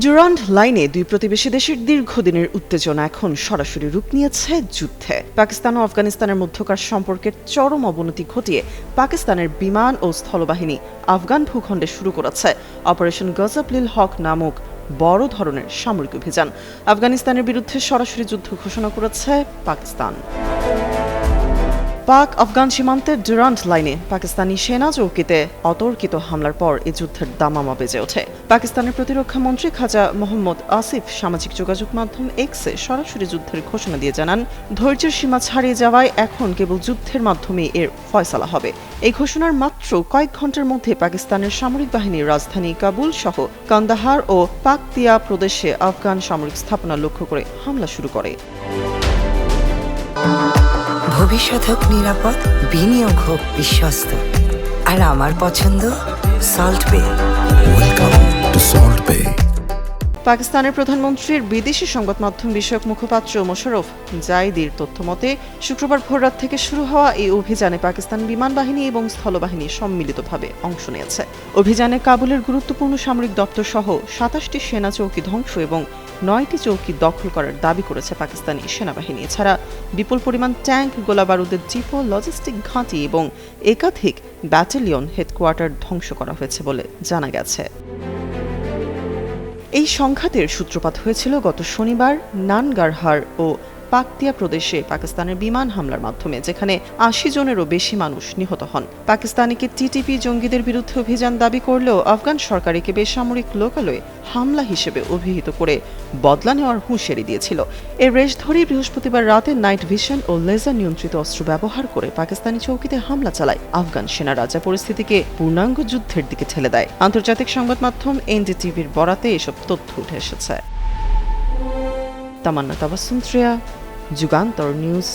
Durand লাইনে দুই প্রতিবেশী দেশের দীর্ঘদিনের উত্তেজনা এখন সরাসরি রূপ নিয়েছে যুদ্ধে। পাকিস্তান ও আফগানিস্তানের মধ্যকার সম্পর্কের চরম অবনতি ঘটিয়ে পাকিস্তানের বিমান ও স্থলবাহিনী আফগান ভূখণ্ডে শুরু করেছে অপারেশন গজব-লিল হক নামক বড় ধরনের সামরিক অভিযান। আফগানিস্তানের বিরুদ্ধে সরাসরি যুদ্ধ ঘোষণা করেছে পাকিস্তান। পাক আফগান সীমান্তের ডুরান্ড লাইনে পাকিস্তানি সেনা চৌকিতে অতর্কিত হামলার পর এই যুদ্ধের দামামা বেজে ওঠে। পাকিস্তানের প্রতিরক্ষা মন্ত্রী খাজা মোহাম্মদ আসিফ সামাজিক যোগাযোগ মাধ্যম এক্সে সরাসরি যুদ্ধের ঘোষণা দিয়ে জানান, ধৈর্যের সীমা ছাড়িয়ে যাওয়ায় এখন কেবল যুদ্ধের মাধ্যমে এর ফয়সালা হবে। এই ঘোষণার মাত্র কয়েক ঘন্টার মধ্যে পাকিস্তানের সামরিক বাহিনীর রাজধানী কাবুল সহ কান্দাহার ও পাকতিয়া প্রদেশে আফগান সামরিক স্থাপনা লক্ষ্য করে হামলা শুরু করে। ভবিষ্যৎ হোক নিরাপদ, বিনিয়োগ হোক বিশ্বস্ত, আর আমার পছন্দ সল্ট বে। ওয়েলকাম টু সল্ট বে। পাকিস্তানের প্রধানমন্ত্রীর বিদেশি সংবাদ মাধ্যম বিষয়ক মুখপাত্র মোশাররফ জাইদির তথ্যমতে শুক্রবার ভোররাত থেকে শুরু হওয়া এই অভিযানে পাকিস্তান বিমান বাহিনী এবং স্থলবাহিনী সম্মিলিতভাবে অংশ নিয়েছে। অভিযানে কাবুলের গুরুত্বপূর্ণ সামরিক দপ্তর সহ ২৭টি সেনা চৌকি ধ্বংস এবং ৯টি চৌকি দখল করার দাবি করেছে পাকিস্তানি সেনাবাহিনী। এছাড়া বিপুল পরিমাণ ট্যাঙ্ক, গোলাবারুদের ডিপো, লজিস্টিক ঘাঁটি এবং একাধিক ব্যাটালিয়ন হেডকোয়ার্টার ধ্বংস করা হয়েছে বলে জানা গেছে। এই সংঘাতের সূত্রপাত হয়েছিল গত শনিবার নানগারহার ও পাকতিয়া প্রদেশে পাকিস্তানের বিমান হামলার মাধ্যমে, যেখানে ৮০ জনেরও বেশি মানুষ নিহত হন। পাকিস্তানিকে টিটিপি জঙ্গিদের বিরুদ্ধে অভিযান দাবি করলেও আফগান সরকারকে বেসামরিক লোকালয়ে হামলা হিসেবে অভিহিত করে বদলা নেওয়ার হুঁশিয়ারি দিয়েছিল। এর রেশ ধরেই বৃহস্পতিবার রাতে নাইট ভিশন ও লেজার নিয়ন্ত্রিত অস্ত্র ব্যবহার করে পাকিস্তানি চৌকিতে হামলা চালায় আফগান সেনারা, যা পরিস্থিতিকে পূর্ণাঙ্গ যুদ্ধের দিকে ঠেলে দেয়। আন্তর্জাতিক সংবাদ মাধ্যম এনডিটিভির বরাতে এসব তথ্য উঠে এসেছে। তামান্না তাবাসসুম, যুগান্তর নিউজ।